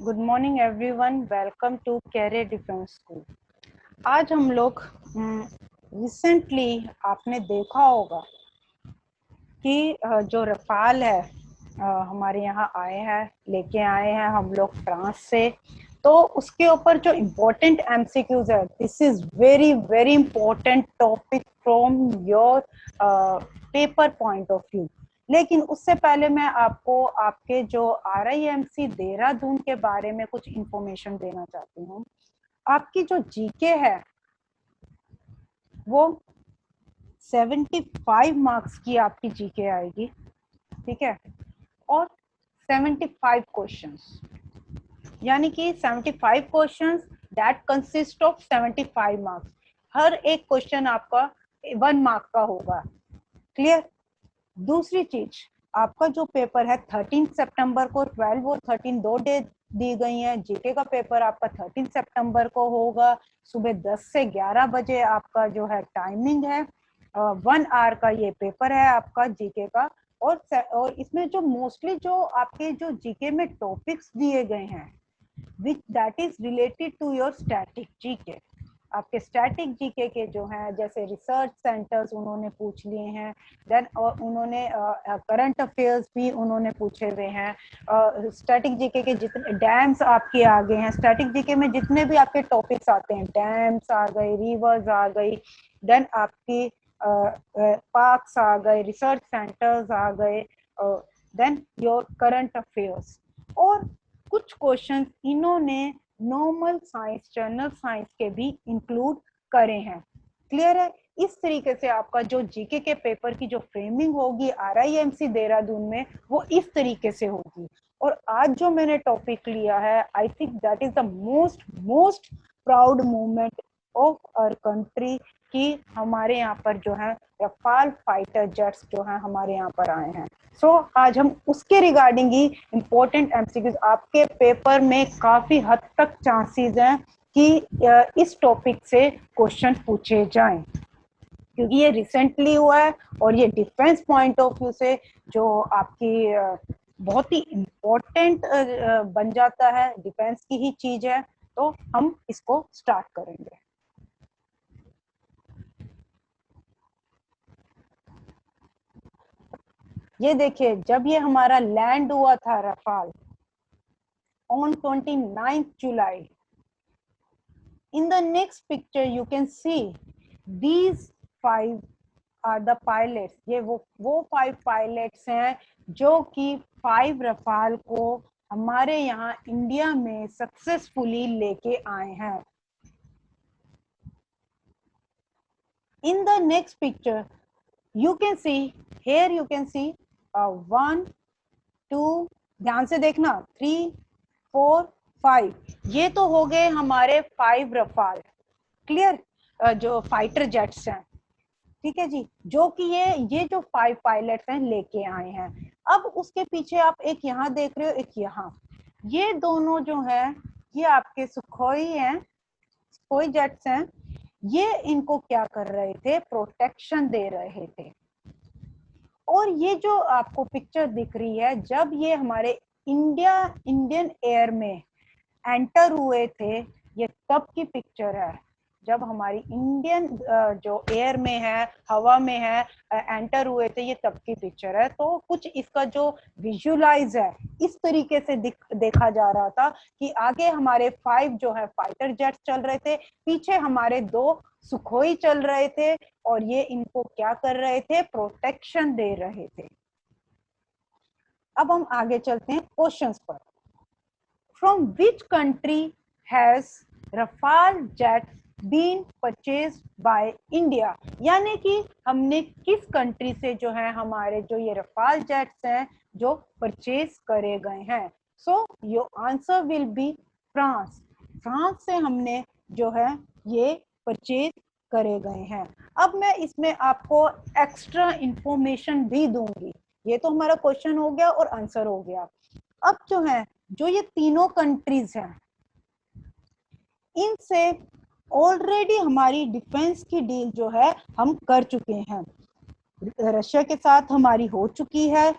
Good morning everyone, welcome to career defence school. आज हम लोग रिसेंटली आपने देखा होगा कि जो रफाल है हमारे यहाँ आए हैं, लेके आए हैं हम लोग फ्रांस से। तो उसके ऊपर जो इम्पोर्टेंट एमसीक्यूज है, this is very very important topic from your paper point of view. लेकिन उससे पहले मैं आपको आपके जो RIMC देहरादून के बारे में कुछ इंफॉर्मेशन देना चाहती हूँ। आपकी जो जीके है वो 75 मार्क्स की आपकी जीके आएगी, ठीक है, और 75 क्वेश्चंस, यानी कि 75 questions that consist of 75 marks. हर एक क्वेश्चन आपका 1 मार्क का होगा। क्लियर? दूसरी चीज, आपका जो पेपर है 13 सितंबर को, 12 और 13 दो डे दी गई हैं। जीके का पेपर आपका 13 सितंबर को होगा। सुबह 10 से 11 बजे आपका जो है टाइमिंग है। 1 आवर का ये पेपर है आपका जीके का। और इसमें जो मोस्टली जो आपके जो जीके में टॉपिक्स दिए गए हैं which that is related to your static GK. आपके स्टैटिक जीके के जो हैं, जैसे रिसर्च सेंटर्स उन्होंने पूछ लिए हैं, देन उन्होंने करंट अफेयर्स भी उन्होंने पूछे हुए हैं। स्टैटिक जीके के जितने डैम्स आपके आ गए हैं, स्टैटिक जीके में जितने भी आपके टॉपिक्स आते हैं, डैम्स आ गए, रिवर्स आ गई, देन आपकी पार्क्स आ गए, रिसर्च सेंटर्स आ गए, देन योर करंट अफेयर्स। और कुछ क्वेश्चंस इन्होंने नॉर्मल साइंस, जनरल साइंस के भी इंक्लूड करे हैं। क्लियर है? इस तरीके से आपका जो जीके के पेपर की जो फ्रेमिंग होगी RIMC देहरादून में, वो इस तरीके से होगी। और आज जो मैंने टॉपिक लिया है, I think that is the most proud movement of our country कि हमारे यहाँ पर जो है रफाल फाइटर जेट्स जो है हमारे यहाँ पर आए हैं। सो आज हम उसके रिगार्डिंग ही इम्पोर्टेंट एमसीक्यूज, आपके पेपर में काफी हद तक चांसेस हैं कि इस टॉपिक से क्वेश्चन पूछे जाएं, क्योंकि ये रिसेंटली हुआ है और ये डिफेंस पॉइंट ऑफ व्यू से जो आपकी बहुत ही इम्पोर्टेंट बन जाता है, डिफेंस की ही चीज है। तो हम इसको स्टार्ट करेंगे। ये देखिए, जब ये हमारा लैंड हुआ था Rafale on 29th July, in the next picture you can see these 5 are the pilots। ये वो 5 pilots हैं जो कि 5 रफाल को हमारे यहाँ इंडिया में सक्सेसफुली लेके आए हैं। In the next picture you can see, here you can see 1 2, ध्यान से देखना, 3 4 5, ये तो हो गए हमारे 5 रफाल। क्लियर? जो फाइटर जेट्स हैं, ठीक है जी, जो कि ये जो 5 पायलट्स हैं लेके आए हैं। अब उसके पीछे आप एक यहाँ देख रहे हो, एक यहाँ, ये दोनों जो है ये आपके सुखोई हैं, सुखोई जेट्स हैं। ये इनको क्या कर रहे थे? प्रोटेक्शन दे रहे थे। और ये जो आपको पिक्चर दिख रही है, जब ये हमारे इंडियन एयर में एंटर हुए थे, ये तब की पिक्चर है। जब हमारी इंडियन जो एयर में है, हवा में है, एंटर हुए थे, ये तब की पिक्चर है। तो कुछ इसका जो विजुअलाइज है, इस तरीके से देखा जा रहा था कि आगे हमारे 5 जो है फाइटर जेट चल रहे थे, पीछे हमारे 2 सुखोई चल रहे थे, और ये इनको क्या कर रहे थे? प्रोटेक्शन दे रहे थे। अब हम आगे चलते हैं क्वेश्चंस पर। From which country has Rafale jets been purchased by India? यानी कि हमने किस कंट्री से जो है हमारे जो ये रफाल जेट्स हैं जो परचेज करे गए हैं? सो your answer will B France. France से हमने जो है ये परचेज करे गए हैं। अब मैं इसमें आपको एक्स्ट्रा इंफॉर्मेशन भी दूंगी। ये तो हमारा क्वेश्चन हो गया और आंसर हो गया। अब जो है, जो ये तीनों कंट्रीज हैं, इनसे ऑलरेडी हमारी डिफेंस की डील जो है हम कर चुके हैं। रशिया के साथ हमारी हो चुकी है,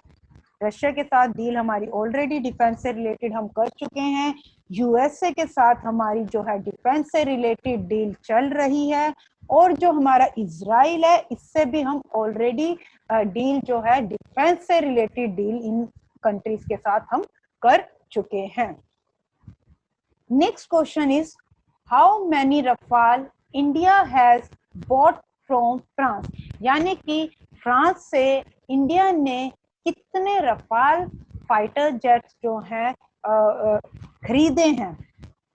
रशिया के साथ डील हमारी ऑलरेडी डिफेंस से रिलेटेड हम कर चुके हैं। यूएसए के साथ हमारी जो है डिफेंस से रिलेटेड डील चल रही है, और जो हमारा इजराइल है इससे भी हम ऑलरेडी डील जो है डिफेंस से रिलेटेड डील इन कंट्रीज के साथ हम कर चुके हैं। Next question is how many Rafale India has bought from France, यानी कि फ्रांस से इंडिया ने कितने रफाल फाइटर जेट्स जो हैं खरीदे हैं,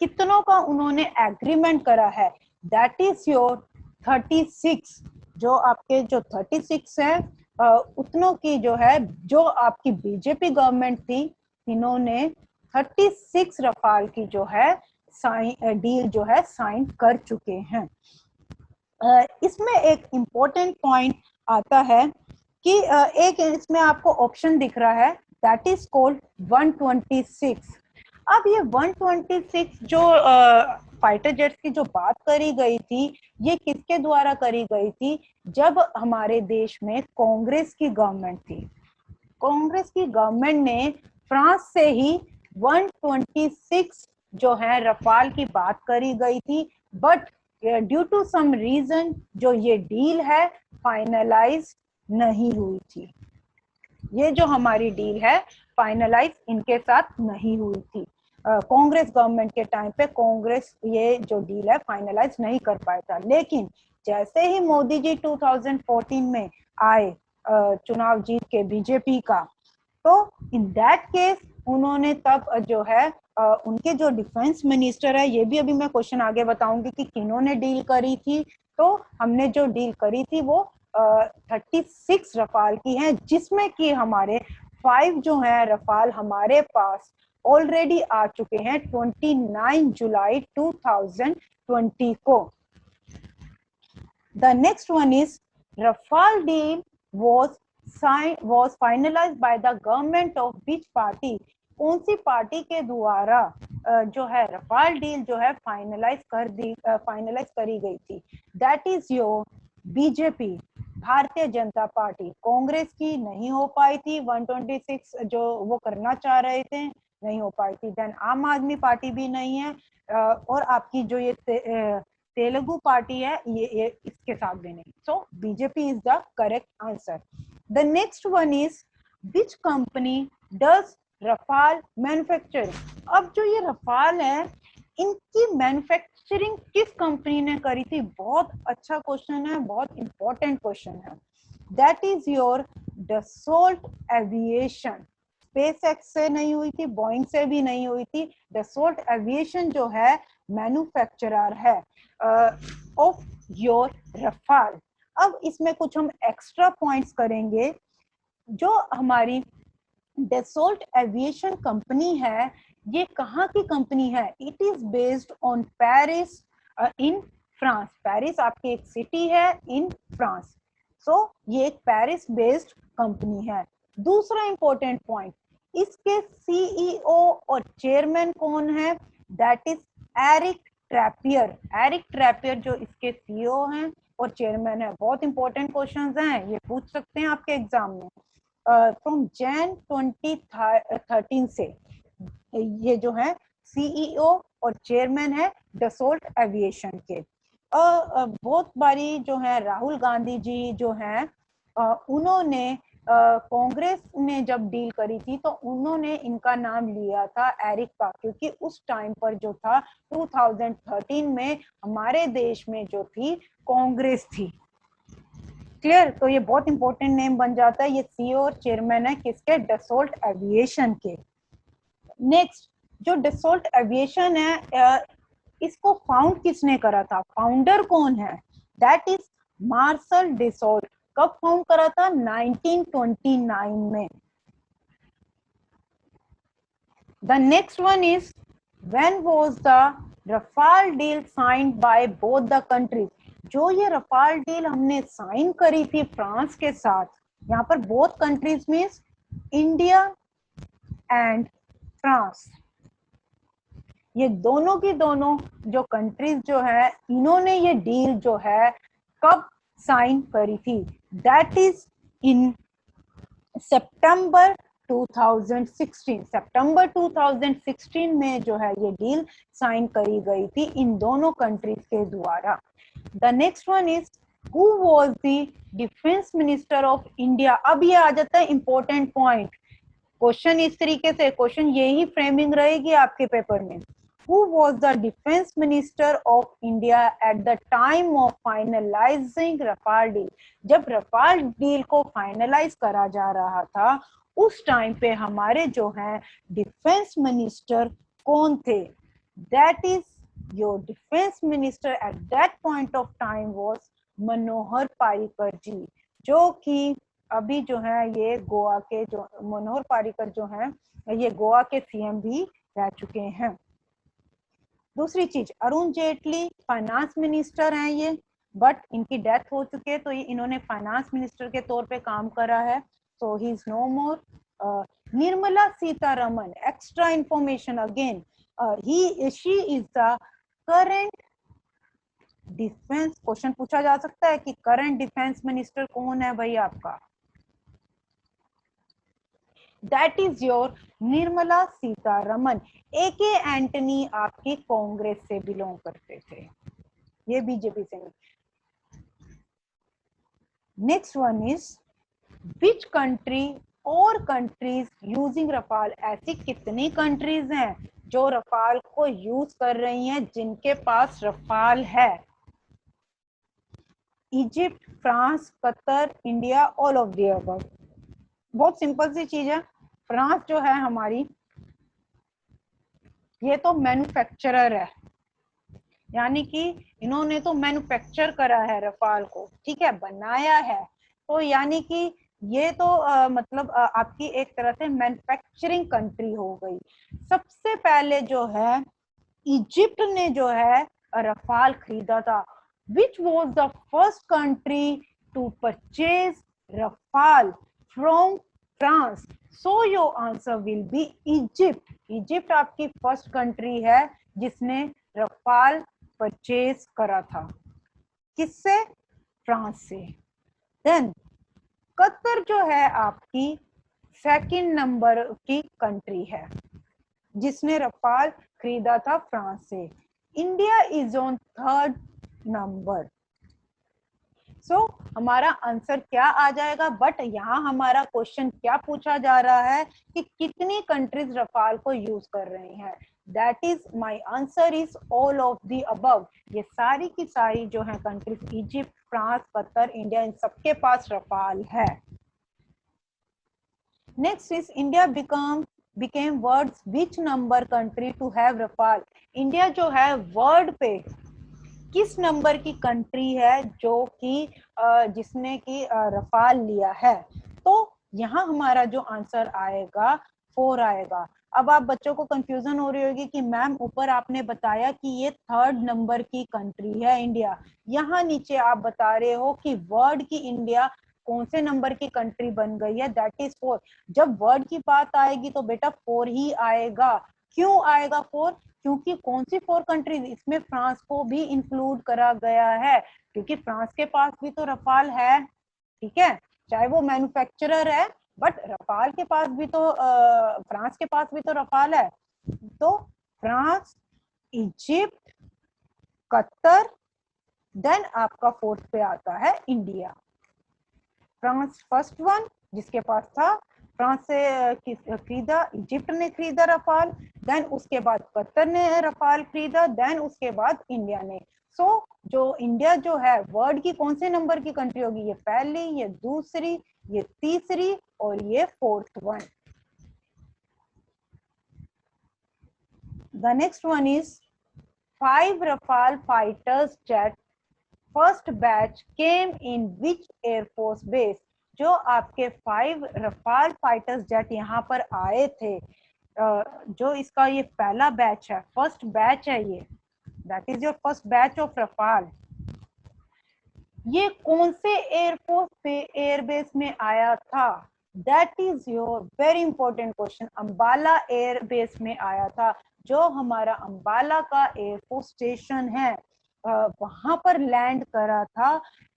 कितनों का उन्होंने एग्रीमेंट करा है। दैट इज योर 36, जो आपके जो 36 है उतनों की जो है, जो आपकी बीजेपी गवर्नमेंट थी, इन्होंने 36 रफाल की जो है डील जो है साइन कर चुके हैं। इसमें एक इम्पोर्टेंट पॉइंट आता है कि एक इसमें आपको ऑप्शन दिख रहा है, दैट इज कॉल्ड 126। अब ये 126 जो फाइटर जेट्स की जो बात करी गई थी, ये किसके द्वारा करी गई थी? जब हमारे देश में कांग्रेस की गवर्नमेंट थी, कांग्रेस की गवर्नमेंट ने फ्रांस से ही 126 जो है रफाल की बात करी गई थी, but due to some reason जो ये डील है फाइनलाइज नहीं हुई थी। ये जो हमारी डील है फाइनलाइज इनके साथ नहीं हुई थी। कांग्रेस गवर्नमेंट के टाइम पे कांग्रेस ये जो डील है फाइनलाइज नहीं कर पाया था, लेकिन जैसे ही मोदी जी 2014 में आए चुनाव जीत के बीजेपी का, तो इन दैट केस उन्होंने तब जो है उनके जो डिफेंस मिनिस्टर है, ये भी अभी मैं क्वेश्चन आगे बताऊंगी कि किन्होंने डील करी थी, तो हमने जो डील करी थी वो 36 रफाल की है, जिसमें कि हमारे 5 जो है रफाल हमारे पास ऑलरेडी आ चुके हैं 29 जुलाई 2020 को। The next one is Rafale deal was finalized by the government of which party, कौन सी पार्टी के द्वारा जो है रफाल डील जो है फाइनलाइज करी गई थी? That is your BJP, Bharatiya Janata party. Congress की नहीं हो पाई थी 126 जो वो करना चाह रहे थे, नहीं हो पाई थी। देन आम आदमी पार्टी भी नहीं है, और आपकी जो ये तेलुगु पार्टी है ये इसके साथ भी नहीं। So BJP is the correct answer. The next one is which company does Rafale manufacture. अब जो ये रफाल है इनकी मैन्युफैक्चरिंग किस कंपनी ने करी थी? बहुत अच्छा क्वेश्चन है, बहुत इंपॉर्टेंट क्वेश्चन है। That is your Dassault aviation. SpaceX से नहीं हुई थी, बोइंग से भी नहीं हुई थी। डसोल्ट एविएशन जो है मैन्युफैक्चरर है ऑफ योर रफाल। अब इसमें कुछ हम एक्स्ट्रा पॉइंट्स करेंगे। जो हमारी डसोल्ट एविएशन कंपनी है, ये कहाँ की कंपनी है? It is based on Paris in France. Paris आपकी एक सिटी है इन फ्रांस। सो ये एक पेरिस बेस्ड कंपनी है। दूसरा इंपॉर्टेंट पॉइंट, इसके सीईओ और चेयरमैन कौन है? That is Eric Trappier. Eric Trappier जो इसके सीईओ हैं और चेयरमैन है। बहुत इंपॉर्टेंट क्वेश्चंस हैं, ये पूछ सकते हैं आपके एग्जाम में। फ्रॉम जैन 2013 से ये जो है सीईओ और चेयरमैन है डसोल्ट एविएशन के। बहुत बारी जो है राहुल गांधी जी जो हैं उन्होंने कांग्रेस ने जब डील करी थी तो उन्होंने इनका नाम लिया था एरिक का, क्योंकि उस टाइम पर जो था 2013 में हमारे देश में जो थी कांग्रेस थी। क्लियर? तो ये बहुत इंपॉर्टेंट नेम बन जाता है। ये सीईओ और चेयरमैन है किसके? डसोल्ट एविएशन के। नेक्स्ट, जो डसोल्ट एविएशन है इसको फाउंड किसने करा था? फाउंडर कौन है? That is Marcel Dassault. कब फाउंड करा था? 1929 में। The next one is when was the Rafale deal signed by both the countries. जो ये रफाल डील हमने साइन करी थी फ्रांस के साथ, यहाँ पर both countries means India and France, ये दोनों की दोनों जो कंट्रीज जो है इन्होंने ये डील जो है कब साइन करी थी? दैट इज इन सितंबर 2016, सितंबर 2016 में जो है ये डील साइन करी गई थी इन दोनों कंट्रीज के द्वारा। The next one is who was the defence minister of India. अब ये आ जाता है इंपॉर्टेंट पॉइंट, क्वेश्चन इस तरीके से, क्वेश्चन यही फ्रेमिंग रहेगी आपके पेपर में। Who was the defense minister of India at the time of finalizing Rafale deal? जब रफाल डील को फाइनलाइज करा जा रहा था उस टाइम पे हमारे जो हैं डिफेंस मिनिस्टर कौन थे? That is your defense minister at that point of time was मनोहर पारिकर जी, जो कि अभी जो है ये गोवा के जो मनोहर पारिकर जो हैं ये गोवा के सीएम भी रह चुके हैं। दूसरी चीज, अरुण जेटली फाइनेंस मिनिस्टर हैं ये, बट इनकी डेथ हो चुकी है तो ये इन्होंने फाइनेंस मिनिस्टर के तौर पे काम करा है, so he is no more. Nirmala Sitharaman, extra information again, she is the current defence, question पूछा जा सकता है कि करंट डिफेंस मिनिस्टर कौन है भाई आपका? That is your Nirmala Sitharaman. AK Antony आपकी कांग्रेस से बिलोंग करते थे, ये बीजेपी से नहीं। Next one is which country और कंट्रीज यूजिंग रफाल, ऐसी कितनी कंट्रीज हैं जो रफाल को यूज कर रही हैं, जिनके पास रफाल है? Egypt, France, Qatar, India, all of the above. बहुत सिंपल सी चीज है, फ्रांस जो है हमारी ये तो मैन्युफैक्चरर है, यानी कि इन्होंने तो मैन्युफैक्चर करा है रफाल को, ठीक है, बनाया है, तो यानी कि ये तो मतलब आपकी एक तरह से मैन्युफैक्चरिंग कंट्री हो गई। सबसे पहले जो है इजिप्ट ने जो है रफाल खरीदा था। Which was the first country to purchase Rafale from France? So your answer will be Egypt. Egypt आपकी फर्स्ट कंट्री है जिसने रफाल परचेज करा था, किससे? फ्रांस से। देन कतर जो है आपकी सेकंड नंबर की कंट्री है जिसने रफाल खरीदा था फ्रांस से। India is on third number. So हमारा आंसर क्या आ जाएगा? बट यहाँ हमारा क्वेश्चन क्या पूछा जा रहा है कि कितनी कंट्रीज रफाल को यूज कर रही हैं। That is my answer is all of the above. ये सारी की सारी जो है countries, Egypt, France, Qatar, India, इन सबके पास रफाल है। Next is India became world's which number country to have Rafale? India जो है वर्ल्ड पे किस नंबर की कंट्री है जो कि जिसने की रफाल लिया है? तो यहाँ हमारा जो आंसर आएगा 4 आएगा। अब आप बच्चों को कंफ्यूजन हो रही होगी कि मैम ऊपर आपने बताया कि ये थर्ड नंबर की कंट्री है इंडिया, यहाँ नीचे आप बता रहे हो कि वर्ल्ड की इंडिया कौन से नंबर की कंट्री बन गई है? That is 4। जब वर्ल्ड की बात आएगी तो बेटा 4 ही आएगा। क्यों आएगा 4? क्योंकि कौन सी 4 कंट्रीज, इसमें फ्रांस को भी इंक्लूड करा गया है, क्योंकि फ्रांस के पास भी तो रफाल है, ठीक है, चाहे वो मैन्युफैक्चरर है बट रफाल के पास भी तो फ्रांस के पास भी तो रफाल है। तो फ्रांस, इजिप्ट, कतर, देन आपका फोर्थ पे आता है इंडिया। फ्रांस फर्स्ट वन जिसके पास था, फ्रांस से खरीदा, इजिप्ट ने खरीदा रफाल, देन उसके बाद कतर ने रफाल खरीदा, देन उसके बाद इंडिया ने। सो जो इंडिया जो है वर्ल्ड की कौन से नंबर की कंट्री होगी? ये पहली, ये दूसरी, ये तीसरी और ये fourth one. The next one is 5 Rafale fighters jet first batch came in which air force base? जो आपके 5 रफाल फाइटर्स जेट यहाँ पर आए थे, जो इसका ये पहला बैच है, फर्स्ट बैच है ये, that is your first batch of Rafale, ये कौन से एयरफोर्स पे एयरबेस में आया था? That is your very important question. Ambala airbase में आया था, जो हमारा अंबाला का एयरफोर्स स्टेशन है वहां पर लैंड करा था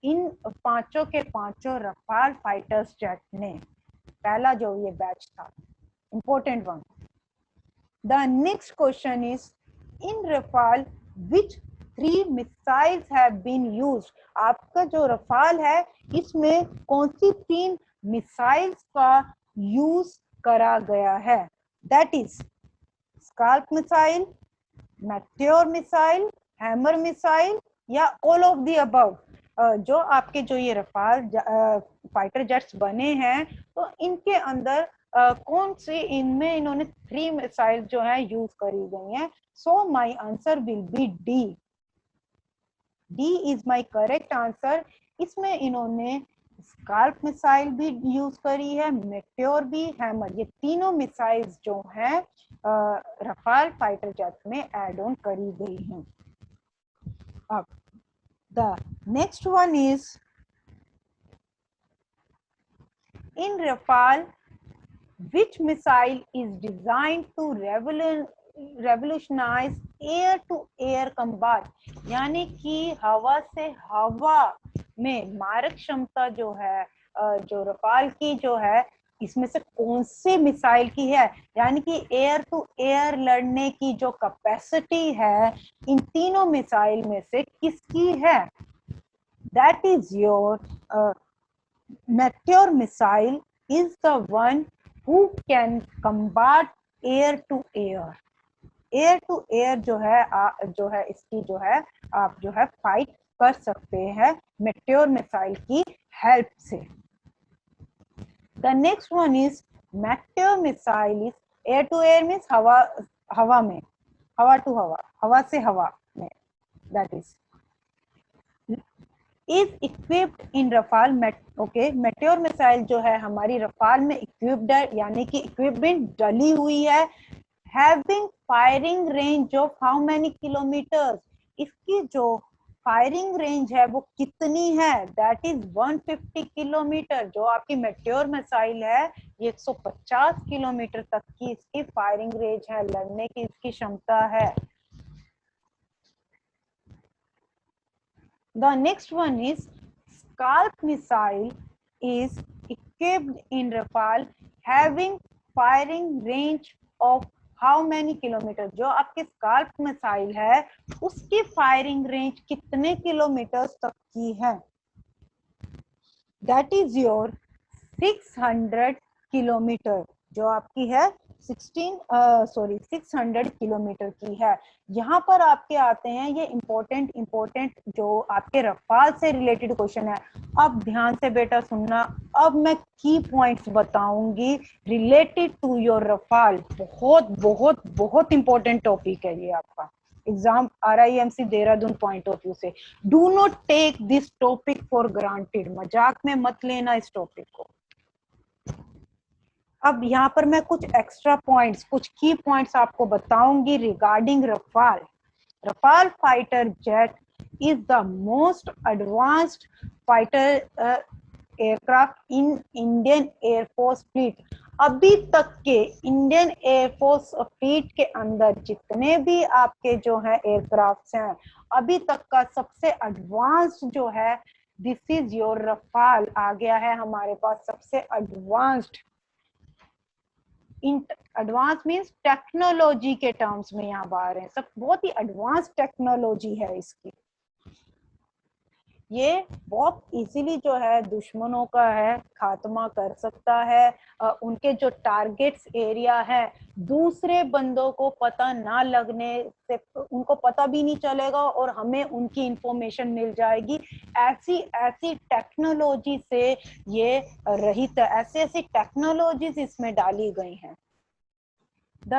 इन पांचों के पांचों रफाल फाइटर्स जेट ने। पहला जो ये बैच था, important one. The next question is, in Rafale which 3 missiles have been used? आपका जो रफाल है इसमें कौन सी 3 मिसाइल्स का यूज करा गया है? That is scalp missile, Meteor missile, hammer missile या ऑल ऑफ द अबव। जो आपके जो ये रफाल फाइटर जेट्स बने हैं तो इनके अंदर कौन सी इनमें इन्होंने 3 मिसाइल जो है यूज करी गई हैं? So my answer will B D. D is my correct answer. इसमें इन्होंने स्काल्प मिसाइल भी यूज करी है, मेटेओर भी, हैमर, ये तीनों मिसाइल्स जो हैं रफाल फाइटर जेट में एड ऑन करी गई हैं। अब the next one is, in Rafale which missile is designed to revolutionize air to air combat? यानी कि हवा से हवा में मारक क्षमता जो है जो रफाल की जो है इसमें से कौन से मिसाइल की है? यानी कि एयर टू एयर लड़ने की जो कैपेसिटी है इन तीनों मिसाइल में से किसकी है? That is your Meteor missile is the one who can combat air to air. Air to air जो है इसकी जो है आप जो है फाइट कर सकते हैं मेटेओर मिसाइल की हेल्प से। The next one is Meteor missile is air to air means हवा में, हवा टू हवा, हवा से हवा में, that is equipped in Rafale. Okay, Meteor missile जो है हमारी रफाल में इक्विप्ड है, यानी कि इक्विपमेंट डली हुई है। Having firing range of how many kilometres? इसकी जो फायरिंग रेंज है वो कितनी है? That is 150 kilometre. जो आपकी मेटेओर मिसाइल है ये 150 किलोमीटर तक की इसकी फायरिंग रेंज है, लड़ने की इसकी क्षमता है। The next one is Scalp missile is equipped in Rafale having firing range of how many kilometer? जो आपके स्काल्प मिसाइल है उसकी फायरिंग रेंज कितने किलोमीटर तक की है? That is your 600 kilometre. जो आपकी है 600 किलोमीटर की है। यहाँ पर आपके आते हैं ये इंपॉर्टेंट जो आपके रफाल से रिलेटेड क्वेश्चन है। अब ध्यान से बेटा सुनना, अब मैं की पॉइंट्स बताऊंगी रिलेटेड टू योर रफाल। बहुत बहुत बहुत इंपॉर्टेंट टॉपिक है ये आपका exam RIMC Dehradun point of view से। Do not take this topic for granted, मजाक में मत लेना इस टॉपिक को। अब यहाँ पर मैं कुछ एक्स्ट्रा पॉइंट्स, कुछ की पॉइंट्स आपको बताऊंगी regarding Rafale. Rafale fighter jet is the most advanced fighter aircraft in Indian air force fleet. अभी तक के इंडियन एयरफोर्स फ्लीट के अंदर जितने भी आपके जो है एयरक्राफ्ट हैं अभी तक का सबसे एडवांस्ड जो है दिस इज योर रफाल आ गया है हमारे पास। सबसे एडवांस्ड, एडवांस मीन्स टेक्नोलॉजी के टर्म्स में यहाँ बाहर है, सब बहुत ही एडवांस टेक्नोलॉजी है इसकी। ये बहुत इजीली जो है दुश्मनों का है खात्मा कर सकता है। उनके जो टारगेट्स एरिया है दूसरे बंदों को पता ना लगने से उनको पता भी नहीं चलेगा और हमें उनकी इंफॉर्मेशन मिल जाएगी। ऐसी ऐसी टेक्नोलॉजी से ये रहित है, ऐसी टेक्नोलॉजीज इसमें डाली गई हैं। द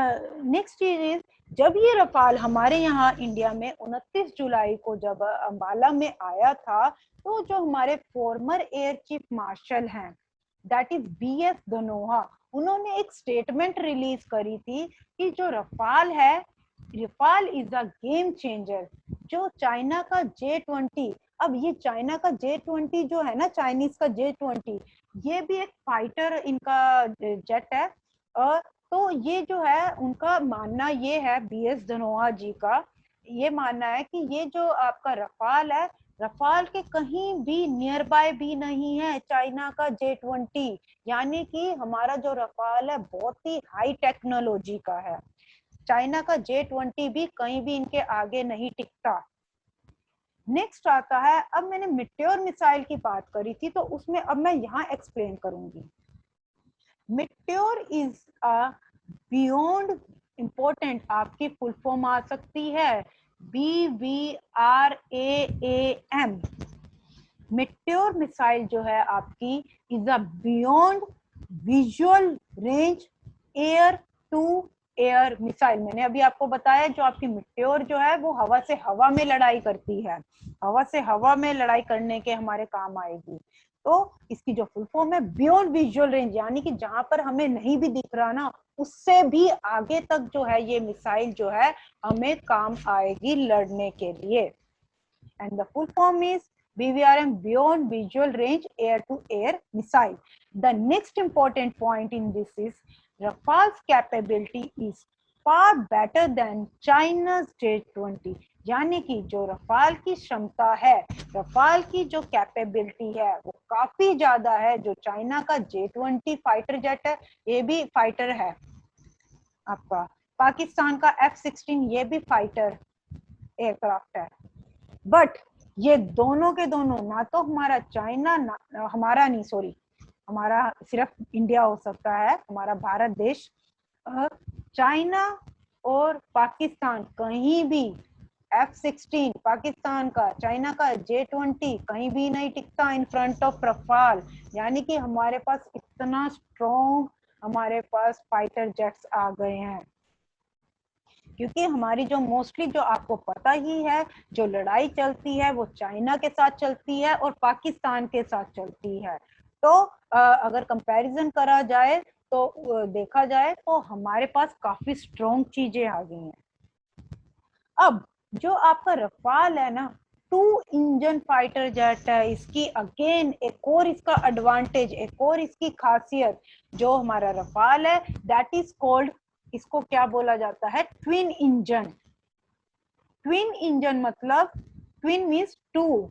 नेक्स्ट चीज इज, जब ये रफाल हमारे यहाँ इंडिया में 29 जुलाई को जब अंबाला में आया था तो जो हमारे फॉर्मर एयर चीफ मार्शल हैं दैट इज BS धनोआ, उन्होंने एक स्टेटमेंट रिलीज करी थी कि जो रफाल है, Rafale is a game changer. जो चाइना का J-20, अब ये चाइना का J-20 जो है ना, चाइनीज का J-20, ये भी एक फाइटर इनका जेट है। तो ये जो है उनका मानना ये है, BS धनोआ जी का ये मानना है कि ये जो आपका रफाल है रफाल के कहीं भी नियर बाय भी नहीं है चाइना का J-20, यानी कि हमारा जो रफाल है बहुत ही हाई टेक्नोलॉजी का है। चाइना का J-20 भी कहीं भी इनके आगे नहीं टिकता। नेक्स्ट आता है, अब मैंने मिट्योर मिसाइल की बात करी थी तो उसमें अब मैं यहाँ एक्सप्लेन करूंगी। Meteor is a beyond important, आपकी फुल फॉर्म आ सकती है BVRAAM। मिट्योर मिसाइल जो है आपकी is a beyond visual range air to air missile. मैंने अभी आपको बताया जो आपकी मिट्योर जो है वो हवा से हवा में लड़ाई करती है, हवा से हवा में लड़ाई करने के हमारे काम आएगी। तो इसकी जो फुल फॉर्म है बियॉन्ड विजुअल रेंज, यानी कि जहां पर हमें नहीं भी दिख रहा ना उससे भी आगे तक जो है ये मिसाइल जो है हमें काम आएगी लड़ने के लिए। and the full form is BVRM, Beyond Visual Range Air-to-Air Missile. The next important point in this is Rafale's capability is far better than China's J-20, यानी कि जो रफाल की क्षमता है, रफाल की जो कैपेबिलिटी है वो काफी ज्यादा है। जो चाइना का J-20 फाइटर जेट है ये भी फाइटर है आपका, पाकिस्तान का F-16 ये भी फाइटर एयरक्राफ्ट है। बट ये दोनों के दोनों ना तो हमारा चाइना ना हमारा नहीं सॉरी हमारा सिर्फ इंडिया हो सकता है, हमारा भारत देश, चाइना और पाकिस्तान कहीं भी F-16 पाकिस्तान का, चाइना का J-20 कहीं भी नहीं टिकता इन फ्रंट ऑफ रफाल। यानी कि हमारे पास इतना स्ट्रॉन्ग हमारे पास फाइटर जेट्स आ गए हैं, क्योंकि हमारी जो मोस्टली जो आपको पता ही है जो लड़ाई चलती है वो चाइना के साथ चलती है और पाकिस्तान के साथ चलती है। तो अगर कंपैरिजन करा जाए तो देखा जाए तो हमारे पास काफी स्ट्रॉन्ग चीजें आ गई हैं। अब जो आपका रफाल है ना 2 इंजन फाइटर जेट है, इसकी अगेन एक और इसका एडवांटेज, एक और इसकी खासियत, जो हमारा रफाल है दैट इज कॉल्ड, इसको क्या बोला जाता है, ट्विन इंजन। ट्विन इंजन मतलब ट्विन मीन्स 2,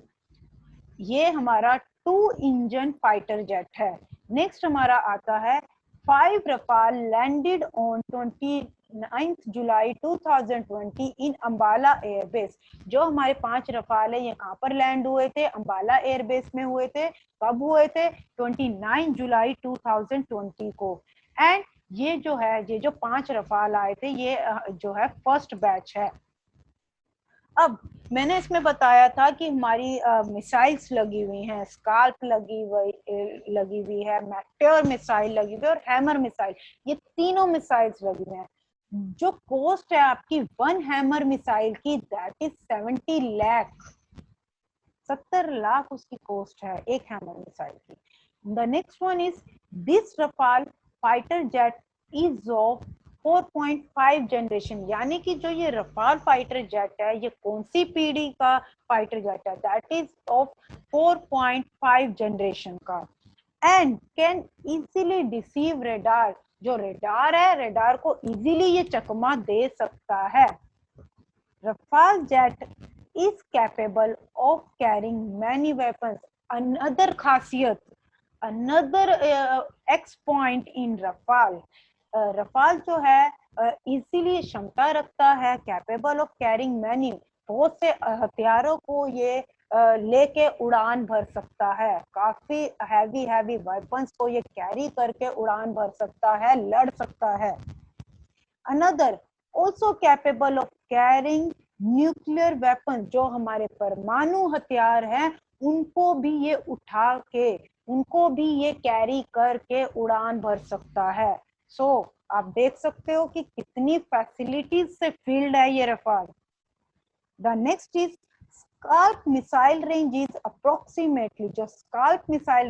ये हमारा 2 इंजन फाइटर जेट है। नेक्स्ट हमारा आता है 5 Rafale landed on 29 July 2020 in Ambala airbase. जो हमारे 5 रफाल है ये कहाँ पर लैंड हुए थे, अंबाला एयरबेस में हुए थे। कब हुए थे, 29 जुलाई 2020 को। एंड ये जो है ये जो 5 रफाल आए थे ये जो है फर्स्ट बैच है। अब मैंने इसमें बताया था कि हमारी मिसाइल्स लगी हुई हैं, स्काल्प लगी हुई है, मेटेओर मिसाइल लगी हुई है और हैमर मिसाइल, ये तीनों मिसाइल्स लगी हुई हैं। जो कॉस्ट है आपकी 1 हैमर मिसाइल की दैट इज 70 लाख, 70 लाख उसकी कॉस्ट है एक हैमर मिसाइल की। The next one is this Rafale fighter jet is of 4.5 generation, यानी कि जो ये रफाल फाइटर जेट है ये कौन सी पीढ़ी का फाइटर जेट है, दैट इज ऑफ 4.5 जनरेशन का। And can easily deceive radar, जो रेडार है रेडार को इजीली ये चकमा दे सकता है। Rafale jet is capable of carrying many weapons. Another खासियत, another X point in Rafale, Rafale जो है इजीली क्षमता रखता है, कैपेबल ऑफ कैरिंग मैनी, बहुत से हथियारों को ये लेके उड़ान भर सकता है, काफी हैवी हैवी वेपन्स को ये कैरी करके उड़ान भर सकता है, लड़ सकता है। Another also capable of carrying nuclear weapon, जो हमारे परमाणु हथियार हैं उनको भी ये उठा के, उनको भी ये कैरी करके उड़ान भर सकता है। सो आप देख सकते हो कि कितनी फैसिलिटीज से फील्ड है ये Rafale. The next is scalp missile range is approximately, जो स्काल्प मिसाइल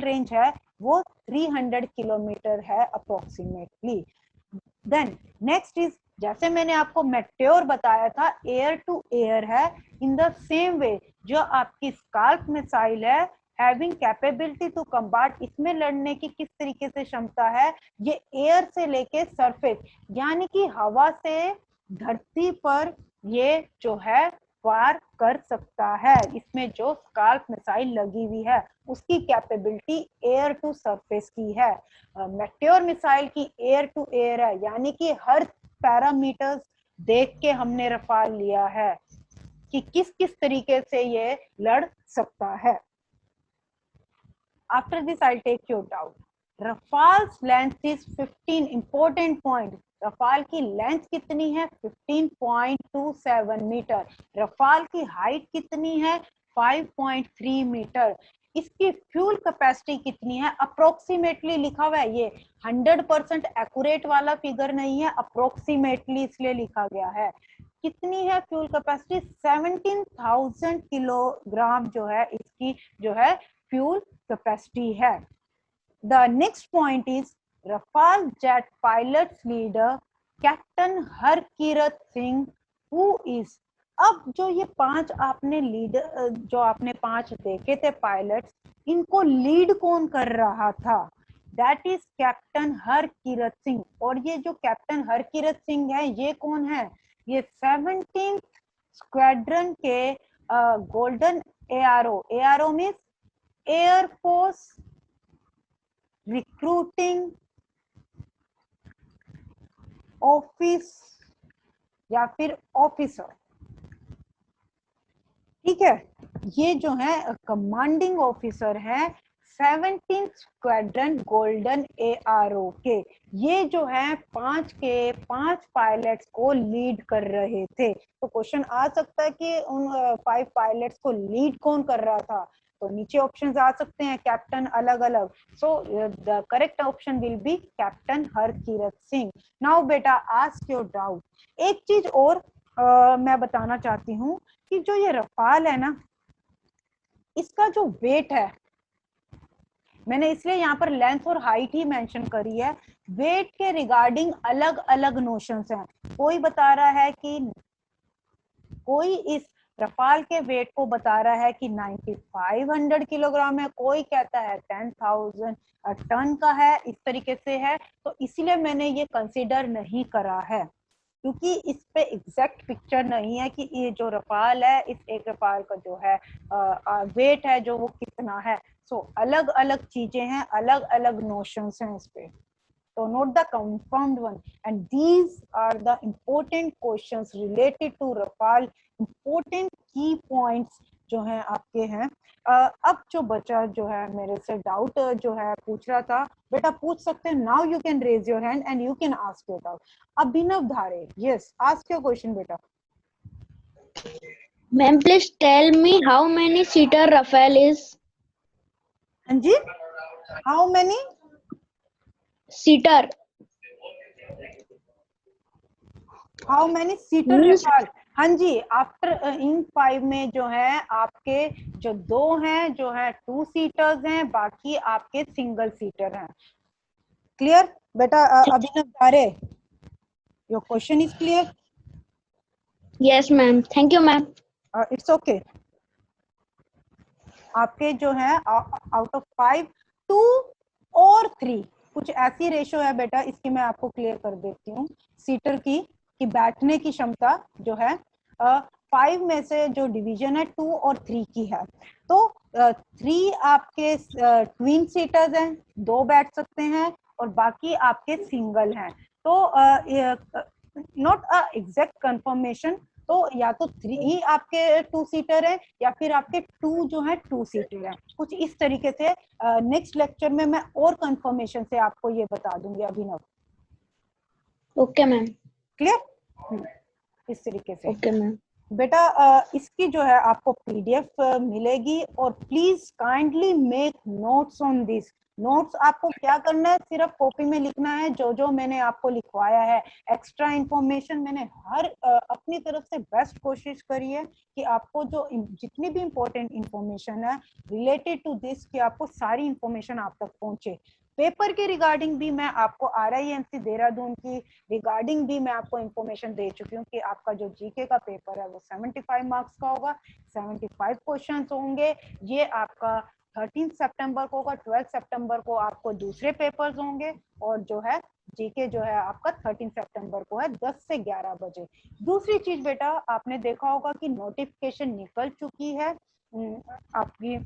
रेंज है वो 300 किलोमीटर है अप्रोक्सीमेटली। देन नेक्स्ट इज, जैसे मैंने आपको मेटेओर बताया था एयर टू एयर है, इन द सेम वे जो आपकी स्काल्प मिसाइल है हैविंग कैपेबिलिटी टू कम्बाट, इसमें लड़ने की किस तरीके से क्षमता है, ये एयर से लेके सरफेस यानी कि हवा से धरती पर ये जो है फायर कर सकता है। इसमें जो स्काल्प मिसाइल लगी हुई है उसकी कैपेबिलिटी एयर टू सरफेस की है। मेटेओर मिसाइल की एयर टू एयर है, यानी कि हर पैरामीटर्स देख के हमने रफाल लिया है कि किस किस तरीके से ये लड़ सकता है। After this, I'll take your doubt. Rafale's length is 15. Important point. Rafale की लेंथ कितनी है? 15.27 मीटर। रफाल की हाइट कितनी है? 5.3 मीटर। इसकी फ्यूल कैपेसिटी कितनी है? अप्रोक्सीमेटली लिखा हुआ है, ये 100% एक्यूरेट वाला फिगर नहीं है, अप्रोक्सीमेटली इसलिए लिखा गया है। कितनी है फ्यूल कैपेसिटी? 17,000 किलोग्राम जो है इसकी जो है फ्यूल कैपेसिटी है। The next point is Rafale jet pilots leader captain Harkirat Singh who is। अब जो ये 5 आपने लीडर जो आपने 5 देखे थे पायलट्स, इनको लीड कौन कर रहा था? That is captain Harkirat Singh. और ये जो कैप्टन हरकीरत सिंह है ये कौन है? ये 17th स्क्वाड्रन के golden ARO, ARO means air force recruiting office या फिर ऑफिसर, ठीक है। ये जो है कमांडिंग ऑफिसर है 17th स्क्वाड्रन गोल्डन एआरओ के। ये जो है 5 के 5 पायलट्स को लीड कर रहे थे। तो क्वेश्चन आ सकता है कि उन 5 पायलट्स को लीड कौन कर रहा था? तो नीचे ऑप्शंस आ सकते हैं कैप्टन अलग अलग। So the correct option will be captain Harkirat Singh. Now बेटा आस्क योर डाउट। एक चीज और मैं बताना चाहती हूँ कि जो ये रफाल है ना, इसका जो वेट है, मैंने इसलिए यहाँ पर लेंथ और हाइट ही मेंशन करी है। वेट के रिगार्डिंग अलग अलग नोशंस हैं। कोई बता रहा है कि कोई इस रफाल के वेट को बता रहा है कि 9500 किलोग्राम है, कोई कहता है 10,000 टन का है, इस तरीके से है। तो इसीलिए मैंने ये कंसीडर नहीं करा है, क्योंकि इस पे एग्जैक्ट पिक्चर नहीं है कि ये जो रफाल है, इस एक रफाल का जो है वेट है जो वो कितना है। सो अलग अलग चीजें हैं, अलग अलग नोशंस हैं इस पे। So note the confirmed one, and these are the important questions related to Rafale, important key points जो हैं आपके हैं। अब जो बच्चा जो है मेरे से डाउट जो है पूछ रहा था, बेटा पूछ सकते हैं। Now you can raise your hand and you can ask your doubt. Abhinav Dhare, yes, ask your question बेटा। Ma'am, please tell me how many seater Rafale is? हाँ जी, how many Seater how many seater Rafale? हाँ जी, after in 5 में जो है आपके जो 2 हैं जो है 2 सीटर्स हैं, बाकी आपके सिंगल सीटर हैं। क्लियर बेटा? अभिनव धारे, your question is clear? Yes, ma'am. Thank you, ma'am. It's okay. आपके जो है आउट ऑफ 5 2 और 3 कुछ ऐसी रेशो है बेटा, इसकी मैं आपको क्लियर कर देती हूँ। सीटर की बैठने की क्षमता जो है 5 में से जो डिवीजन है 2 और 3 की है। तो 3 आपके ट्विन सीटर्स हैं, 2 बैठ सकते हैं, और बाकी आपके सिंगल हैं। तो नॉट अ एग्जैक्ट कंफर्मेशन, तो या तो 3 आपके 2 सीटर है या फिर आपके 2 जो है 2 सीटर है, कुछ इस तरीके से। नेक्स्ट लेक्चर में मैं और कंफर्मेशन से आपको ये बता दूंगी अभिनव। Okay, ma'am. क्लियर? इस तरीके से Okay, ma'am. बेटा इसकी जो है आपको पीडीएफ मिलेगी, और please kindly make notes on this. Notes आपको क्या करना है, सिर्फ कॉपी में लिखना है जो जो मैंने आपको लिखवाया है। एक्स्ट्रा इंफॉर्मेशन मैंने हर अपनी तरफ से बेस्ट कोशिश करी है कि आपको जो जितनी भी इंपॉर्टेंट इंफॉर्मेशन है रिलेटेड टू दिस, कि आपको सारी इंफॉर्मेशन आप तक पहुंचे। पेपर के रिगार्डिंग भी मैं आपको RIMC देहरादून की रिगार्डिंग भी मैं आपको इंफॉर्मेशन दे चुकी हूँ कि आपका जो जीके का पेपर है वो 75 मार्क्स का होगा, 75 क्वेश्चंस होंगे। ये आपका 13 सितंबर को होगा, 12 सितंबर को आपको दूसरे पेपर्स होंगे, और जो है जीके जो है आपका 13 सितंबर को है 10 से 11 बजे। दूसरी चीज बेटा, आपने देखा होगा कि नोटिफिकेशन निकल चुकी है आपकी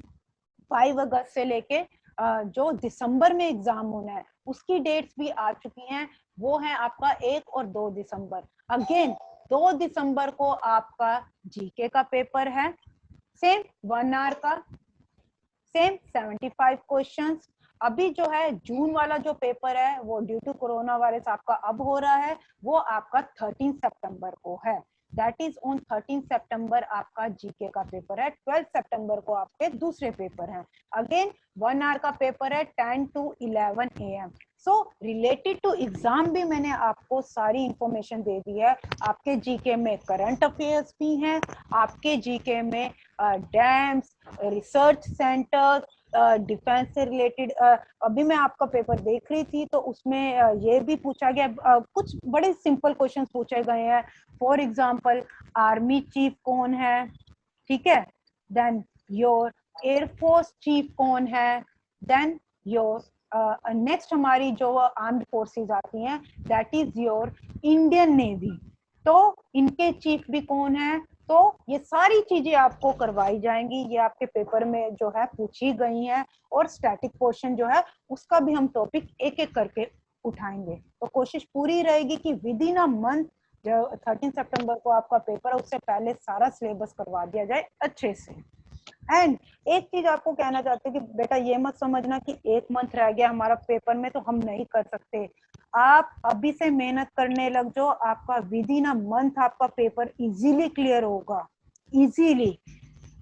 5 अगस्त से लेके जो दिसंबर में एग्जाम होना है उसकी डेट्स भी आ चुकी हैं। वो है आपका 1 और 2 दिसंबर। अगेन 2 दिसंबर को आपका जीके का पेपर है, सेम 1 आवर का, सेम 75 क्वेश्चंस। अभी जो है जून वाला जो पेपर है वो ड्यू टू कोरोना वायरस आपका अब हो रहा है, वो आपका 13 सितंबर को है। दैट इज ऑन 13 सितंबर आपका जीके का पेपर है। 12 सितंबर को आपके दूसरे पेपर हैं। अगेन 1 आवर का पेपर है 10 to 11 AM। सो रिलेटेड टू एग्जाम भी मैंने आपको सारी इंफॉर्मेशन दे दी है। आपके जीके में करंट अफेयर्स भी हैं, आपके जीके में डैम्स, रिसर्च सेंटर्स, डिफेंस से रिलेटेड। अभी मैं आपका पेपर देख रही थी तो उसमें ये भी पूछा गया, कुछ बड़े सिंपल क्वेश्चंस पूछे गए हैं। फॉर एग्जांपल आर्मी चीफ कौन है, ठीक है, देन योर एयरफोर्स चीफ कौन है, देन योर नेक्स्ट हमारी जो आर्म्ड फोर्सेस आती हैं that is your Indian navy, तो इनके चीफ भी कौन है। तो ये सारी चीजें आपको करवाई जाएंगी, ये आपके पेपर में जो है पूछी गई हैं। और स्टैटिक क्वेश्चन जो है उसका भी हम टॉपिक एक एक करके उठाएंगे। तो कोशिश पूरी रहेगी कि विद इन अ मंथ, जो 13 सितंबर को आपका पेपर है उससे पहले सारा सिलेबस करवा दिया जाए अच्छे से। एंड एक चीज आपको कहना चाहते हैं कि बेटा ये मत समझना कि 1 मंथ रह गया हमारा पेपर में तो हम नहीं कर सकते। आप अभी से मेहनत करने लग जाओ, आपका विद इन अ मंथ आपका पेपर इजीली क्लियर होगा, इजीली।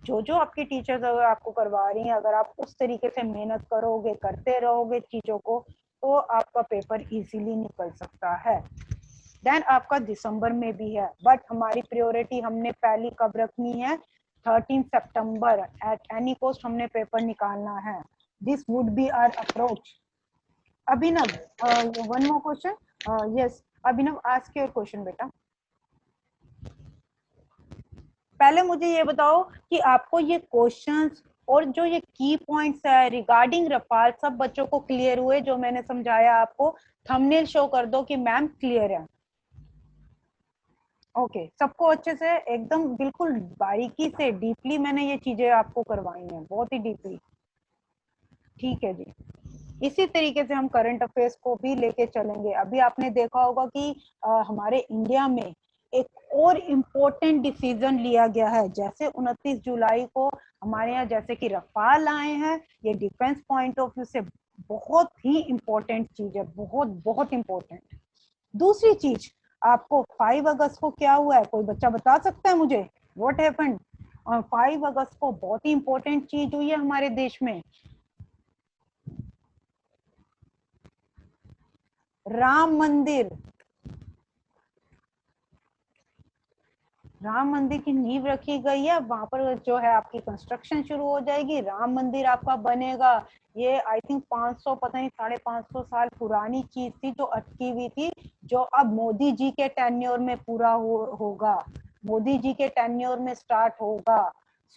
जो आपकी टीचर्स अगर आपको करवा रही हैं, अगर आप उस तरीके से मेहनत करोगे, करते रहोगे चीजों को, तो आपका पेपर इजीली निकल सकता है। देन आपका दिसंबर में भी है, बट हमारी प्रायोरिटी हमने पहली कब रखनी है, 13 सितंबर। एट एनी कॉस्ट हमने पेपर निकालना है। This would be our approach. Abhinav, one more question. Yes Abhinav, ask your question बेटा। पहले मुझे ये बताओ कि आपको ये क्वेश्चंस और जो ये की पॉइंट्स है रिगार्डिंग रफाल सब बच्चों को क्लियर हुए जो मैंने समझाया आपको? थंबनेल शो कर दो कि मैम क्लियर है। ओके, सबको अच्छे से एकदम बिल्कुल बारीकी से डीपली मैंने ये चीजें आपको करवाई हैं, बहुत ही डीपली। ठीक है जी, इसी तरीके से हम करंट अफेयर्स को भी लेके चलेंगे। अभी आपने देखा होगा कि हमारे इंडिया में एक और इम्पोर्टेंट डिसीजन लिया गया है। जैसे 29 जुलाई को हमारे यहाँ जैसे कि रफाल आए हैं, ये डिफेंस पॉइंट ऑफ व्यू से बहुत ही इम्पोर्टेंट चीज है, बहुत बहुत इम्पोर्टेंट। दूसरी चीज, आपको 5 अगस्त को क्या हुआ है, कोई बच्चा बता सकता है मुझे व्हाट हैपेंड? 5 अगस्त को बहुत ही इम्पोर्टेंट चीज हुई है हमारे देश में। राम मंदिर, राम मंदिर की नींव रखी गई है। वहां पर जो है आपकी कंस्ट्रक्शन शुरू हो जाएगी, राम मंदिर आपका बनेगा। ये आई थिंक 500 पता नहीं 550 साल पुरानी चीज थी जो अटकी हुई थी, जो अब मोदी जी के टेन्योर में पूरा होगा, मोदी जी के टेन्योर में स्टार्ट होगा।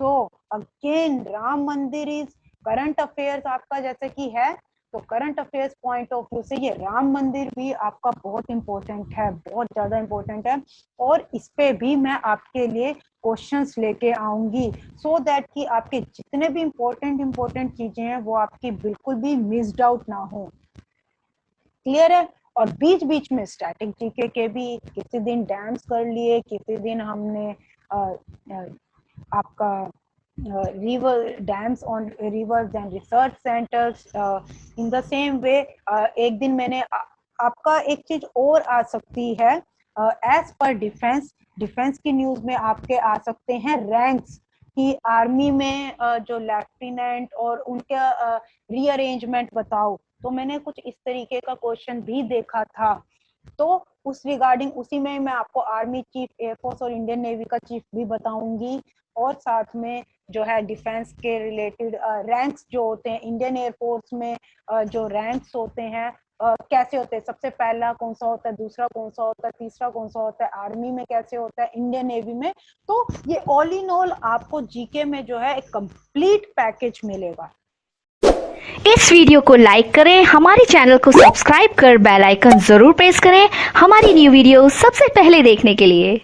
सो अगेन राम मंदिर इज करंट अफेयर्स आपका जैसे कि है, तो current affairs point of view से ये राम मंदिर भी आपका बहुत इंपॉर्टेंट है, बहुत ज्यादा इंपॉर्टेंट है। और इस पे भी मैं आपके लिए क्वेश्चंस लेके आऊंगी सो दैट कि आपके जितने भी इंपॉर्टेंट चीजें हैं वो आपकी बिल्कुल भी मिस्ड आउट ना हो। क्लियर है? और बीच बीच में स्टैटिक जीके के भी किसी दिन डैम्स कर लिए, किसी दिन हमने आपका river dams on rivers and research centers in the same way। एक दिन मैंने आपका एक चीज और आ सकती है एज पर डिफेंस की न्यूज में आपके आ सकते हैं रैंक्स कि आर्मी में जो लेफ्टिनेंट और उनके रीअरेंजमेंट बताओ। तो मैंने कुछ इस तरीके का क्वेश्चन भी देखा था, तो उस रिगार्डिंग उसी में मैं आपको आर्मी चीफ, एयरफोर्स और इंडियन नेवी का चीफ भी बताऊंगी। और साथ में जो है डिफेंस के रिलेटेड रैंक्स जो होते हैं इंडियन एयरफोर्स में, जो रैंक्स होते हैं कैसे होते हैं, सबसे पहला कौन सा होता है, दूसरा कौन सा होता है, तीसरा कौन सा होता है, आर्मी में कैसे होता है, इंडियन नेवी में। तो ये ऑल इन ऑल आपको जीके में जो है एक कंप्लीट पैकेज मिलेगा। इस वीडियो को लाइक करें, हमारे चैनल को सब्सक्राइब कर बेल आइकन जरूर प्रेस करें हमारी न्यू वीडियो सबसे पहले देखने के लिए।